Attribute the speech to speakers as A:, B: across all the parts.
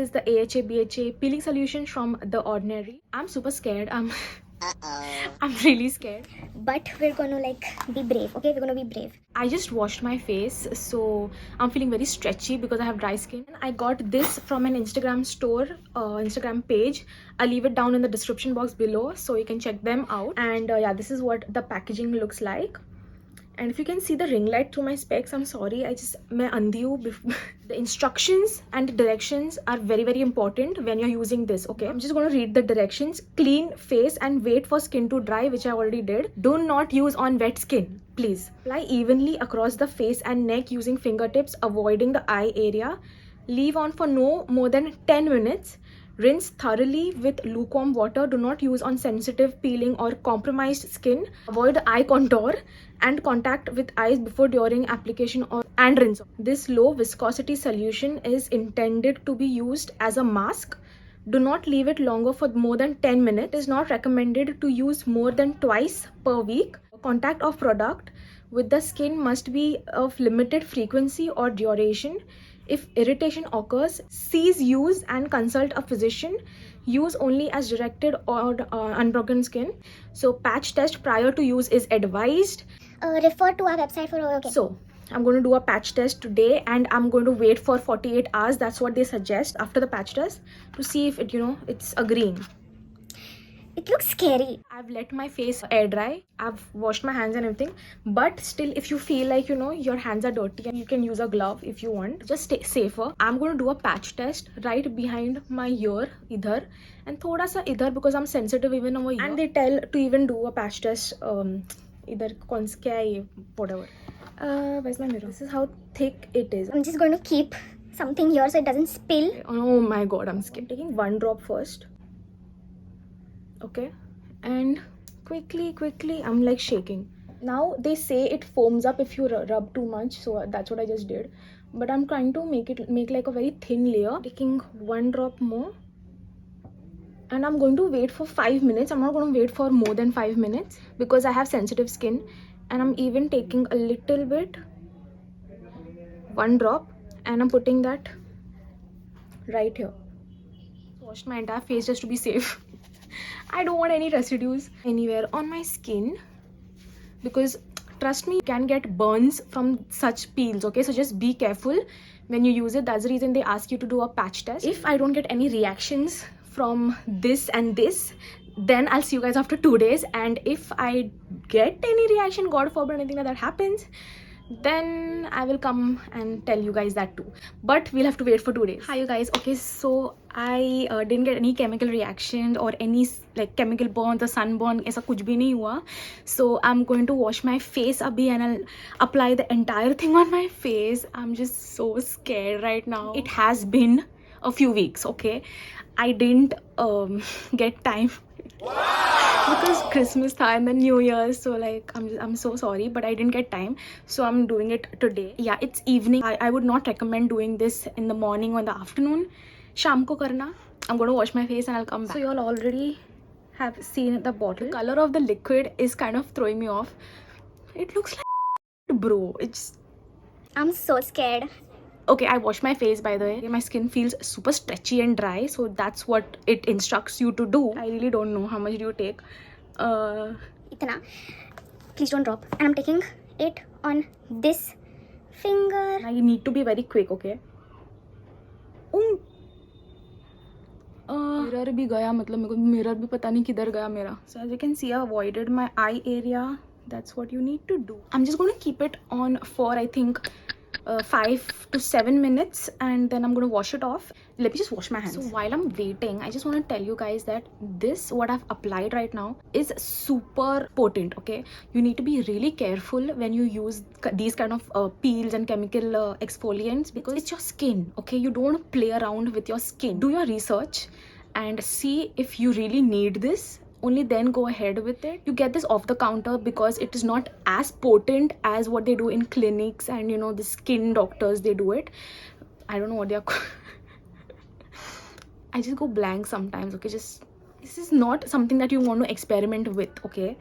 A: is the AHA BHA peeling solution from The Ordinary. I'm super scared. I'm really scared.
B: But we're gonna like be brave, okay? We're gonna be brave.
A: I just washed my face, so I'm feeling very stretchy because I have dry skin. I got this from an Instagram store, Instagram page. I'll leave it down in the description box below so you can check them out. And yeah, this is what the packaging looks like. And if you can see the ring light through my specs, I'm sorry, मैं अंधी हूँ. The instructions and directions are very important when you're using this, okay? I'm just going to read the directions. Clean face and wait for skin to dry, which I already did. Do not use on wet skin, please. Apply evenly across the face and neck using fingertips, avoiding the eye area. Leave on for no more than 10 minutes. Rinse thoroughly with lukewarm water. Do not use on sensitive, peeling or compromised skin. Avoid eye contour and contact with eyes before, during application and rinse. This low viscosity solution is intended to be used as a mask. Do not leave it longer for more than 10 minutes. It is not recommended to use more than twice per week. Contact of product with the skin must be of limited frequency or duration. If irritation occurs, cease use and consult a physician. Use only as directed or unbroken skin. So patch test prior to use is advised.
B: Refer to our website for okay.
A: So I'm going to do a patch test today and I'm going to wait for 48 hours. That's what they suggest after the patch test to see if it, it's agreeing.
B: It looks scary.
A: I've let my face air dry. I've washed my hands and everything. But still, if you feel like, your hands are dirty, and you can use a glove if you want. Just stay safer. I'm going to do a patch test right behind my ear, idhar. And thoda sa idhar because I'm sensitive even over here. And they tell to even do a patch test, idhar whatever. Where's my mirror? This is how thick it is.
B: I'm just going to keep something here so it doesn't spill.
A: Oh my god, I'm scared. Taking one drop first. Okay, and quickly I'm like shaking. Now they say it foams up if you rub too much, so that's what I just did. But I'm trying to make like a very thin layer. Taking one drop more, and I'm going to wait for 5 minutes. I'm not going to wait for more than 5 minutes because I have sensitive skin. And I'm even taking a little bit, one drop, and I'm putting that right here. Washed my entire face just to be safe. I don't want any residues anywhere on my skin because trust me, you can get burns from such peels, okay? So just be careful when you use it. That's the reason they ask you to do a patch test. If I don't get any reactions from this and this, then I'll see you guys after 2 days. And if I get any reaction, God forbid anything like that happens, then I will come and tell you guys that too. But we'll have to wait for 2 days. Hi you guys. Okay, so I didn't get any chemical reaction or any like chemical burn or sunburn. Aisa kuch bhi nahi hua. So I'm going to wash my face abhi and I'll apply the entire thing on my face. I'm just so scared right now. It has been a few weeks, okay? I didn't get time because Christmas tha and then New Year, so like I'm so sorry, but I didn't get time, so I'm doing it today. Yeah, it's evening. I would not recommend doing this in the morning or in the afternoon. Sham ko karna. I'm going to wash my face and I'll come back. So you all already have seen the bottle. The color of the liquid is kind of throwing me off. It looks like bro.
B: I'm so scared.
A: Okay, I washed my face by the way. My skin feels super stretchy and dry, so that's what it instructs you to do. I really don't know how much do you take.
B: Itna. Please don't drop. And I'm taking it on this finger.
A: Now you need to be very quick, okay? Mirror भी गया, मतलब मेरे को mirror भी पता नहीं किधर गया मेरा. So as you can see, I avoided my eye area. That's what you need to do. I'm just going to keep it on for I think 5 to 7 minutes and then I'm going to wash it off. Let me just wash my hands. So while I'm waiting, I just want to tell you guys that this, what I've applied right now, is super potent, okay? You need to be really careful when you use these kind of peels and chemical exfoliants because it's your skin, okay? You don't play around with your skin. Do your research and see if you really need this. Only then go ahead with it. You get this off the counter because it is not as potent as what they do in clinics and the skin doctors, they do it. I don't know what they are I just go blank sometimes, okay? This is not something that you want to experiment with, okay?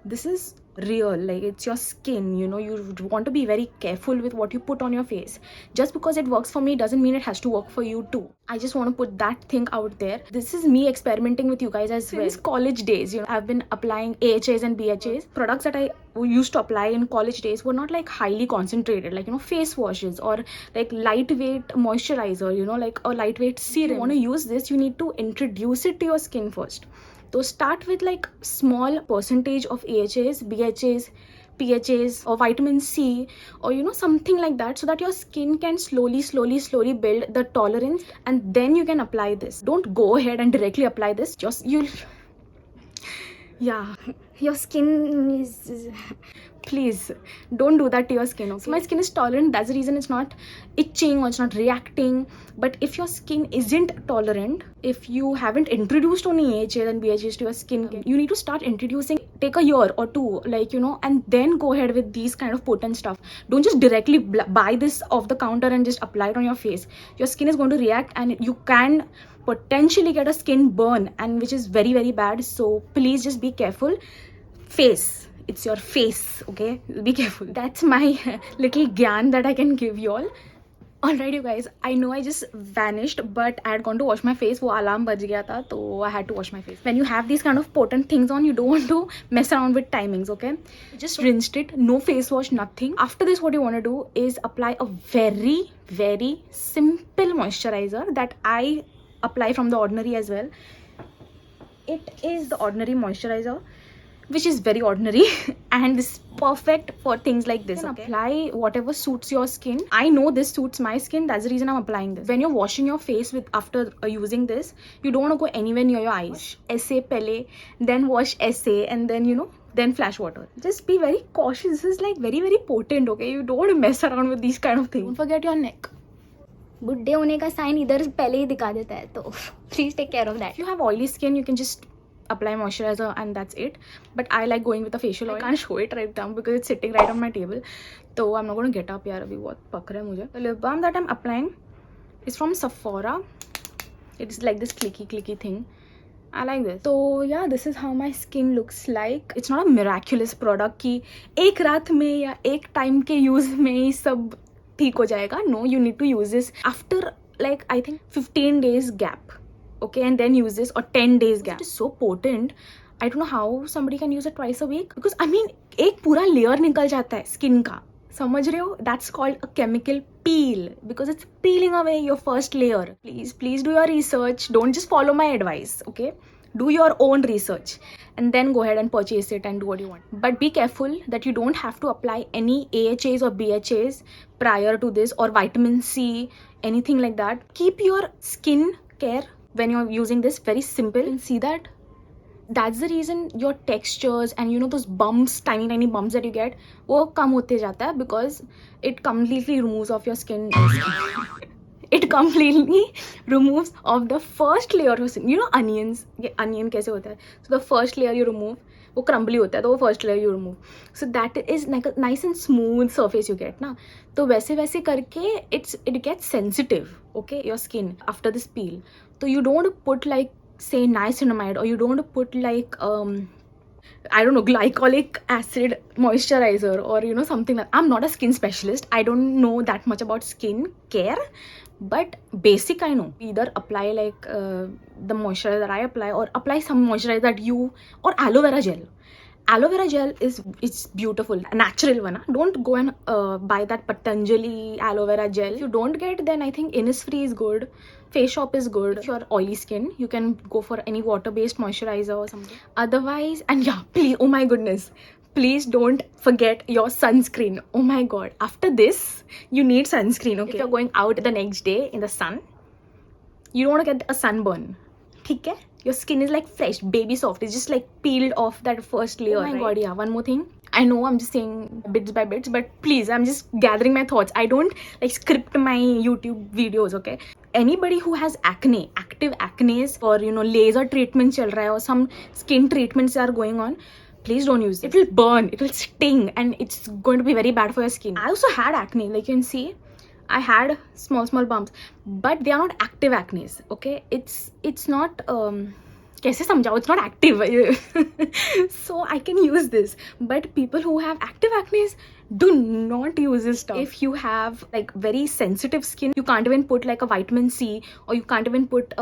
A: This is real, like it's your skin, you know. You want to be very careful with what you put on your face. Just because it works for me doesn't mean it has to work for you too. I just want to put that thing out there. This is me experimenting with you guys as well. Since college days, you know, I've been applying AHAs and BHAs. Products that I used to apply in college days were not like highly concentrated, like, you know, face washes or like lightweight moisturizer, you know, like a lightweight serum. If you want to use this, you need to introduce it to your skin first. So start with like small percentage of AHAs, BHAs, PHAs or vitamin C, or you know, something like that, so that your skin can slowly build the tolerance, and then you can apply this. Don't go ahead and directly apply this. Just you'll yeah,
B: Your skin is
A: please don't do that to your skin, okay? So my skin is tolerant, that's the reason it's not itching or it's not reacting. But if your skin isn't tolerant, if you haven't introduced only AHAs and BHAs to your skin, you need to start introducing. Take a year or two, like, you know, and then go ahead with these kind of potent stuff. Don't just directly buy this off the counter and just apply it on your face. Your skin is going to react, and you can potentially get a skin burn, and which is very, very bad. So please just be careful. Face, it's your face, okay? Be careful. That's my little gyan that I can give you all. Alright, you guys, I know I just vanished, but I had gone to wash my face. वो alarm बज गया था, so I had to wash my face. When you have these kind of potent things on, you don't want to mess around with timings, okay? Just rinsed it, no face wash, nothing. After this, what you want to do is apply a very, very simple moisturizer that I apply from The Ordinary as well. It is The Ordinary moisturizer, which is very ordinary and this is perfect for things like this. Okay? Apply whatever suits your skin. I know this suits my skin, that's the reason I'm applying this. When you're washing your face with after using this, you don't want to go anywhere near your eyes. Essay pehle, then wash essay, and then, you know, then flash water. Just be very cautious. This is like very, very potent, okay? You don't want to mess around with these kind of things. Don't forget your neck.
B: बुड्ढे होने का sign इधर पहले ही दिखा देता है, तो please take care of that.
A: If you have oily skin, you can just apply moisturizer and that's it. But I like going with a facial oil. I can't show it right now because it's sitting right on my table, so I'm not going to get up. यार अभी बहुत पक रहा है मुझे. The lip balm that I'm applying is from Sephora. It's like this clicky thing. I like this. So yeah, this is how my skin looks like. It's not a miraculous product कि एक रात में या एक time के use में ही सब ठीक हो जाएगा. No, you need to use this after like I think 15 days gap. Okay, and then use this, or 10 days gap. It is so potent. I don't know how somebody can use it twice a week, because I mean एक पूरा layer निकल जाता है skin का, समझ रहे हो? That's called a chemical peel, because it's peeling away your first layer. Please do your research. Don't just follow my advice, okay? Do your own research and then go ahead and purchase it and do what you want. But be careful that you don't have to apply any AHAs or BHAs prior to this, or vitamin C, anything like that. Keep your skin care when you're using this very simple, and see that that's the reason your textures and, you know, those bumps, tiny bumps that you get, वो कम होते जाता है, because it completely removes off your skin. It completely removes off the first layer of skin. You know onions, ये onion कैसे होता है? So the first layer you remove, वो crumbly होता है, तो वो first layer you remove. So that is like a nice and smooth surface you get ना. तो वैसे करके it gets sensitive, okay, your skin after this peel. So you don't put like, say, niacinamide, or you don't put like I don't know, glycolic acid moisturizer, or you know, something like. I'm not a skin specialist. I don't know that much about skin care, but basic I know. Either apply like the moisturizer that I apply, or apply some moisturizer that you, or aloe vera gel. Aloe vera gel it's beautiful, natural one. Don't go and buy that Patanjali aloe vera gel. If you don't get, then I think Innisfree is good. Face Shop is good. If you're oily skin, you can go for any water-based moisturizer or something. Otherwise, and yeah, please, oh my goodness, please don't forget your sunscreen. Oh my god, after this, you need sunscreen, okay? If you're going out the next day in the sun, you don't want to get a sunburn. ठीक है? Your skin is like fresh, baby soft. It's just like peeled off that first layer. Oh my god, yeah. One more thing. I know I'm just saying bits by bits, but please, I'm just gathering my thoughts. I don't like script my YouTube videos, okay? Anybody who has acne, active acne, or you know, laser treatment chal raha hai, or some skin treatments are going on, please don't use it. It will burn, it will sting, and it's going to be very bad for your skin. I also had acne, like you can see. I had small bumps, but they are not active acne, okay? It's not कैसे समझाओ, it's not active. So I can use this, but people who have active acne, do not use this stuff. If you have like very sensitive skin, you can't even put like a vitamin C, or you can't even put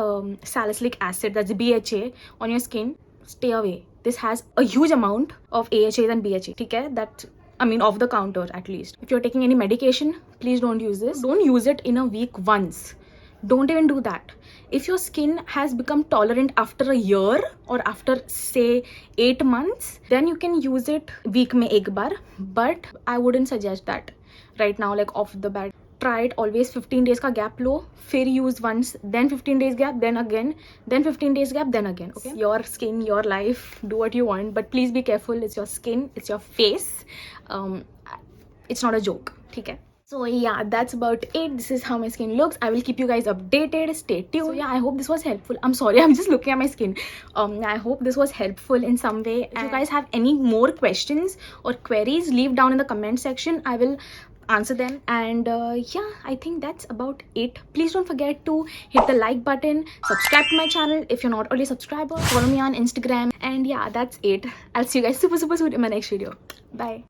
A: salicylic acid, that's BHA, on your skin. Stay away. This has a huge amount of AHAs and BHA. Okay, that, I mean, off the counter at least. If you're taking any medication, please don't use this. Don't use it in a week once. Don't even do that. If your skin has become tolerant after a year or after say 8 months, then you can use it week mein ek bar, but I wouldn't suggest that right now, like off the bat. Try it always 15 days ka gap लो, फिर use once, then 15 days gap, then again, then 15 days gap, then again. Okay, your skin, your life, do what you want, but please be careful. It's your skin, it's your face. It's not a joke. Okay. So yeah, that's about it. This is how my skin looks. I will keep you guys updated. Stay tuned. So yeah, I hope this was helpful. I'm sorry, I'm just looking at my skin. I hope this was helpful in some way. If you guys have any more questions or queries, leave down in the comment section. I will answer them. And yeah, I think that's about it. Please don't forget to hit the like button, subscribe to my channel if you're not already a subscriber, follow me on Instagram, and yeah, that's it. I'll see you guys super soon in my next video. Bye.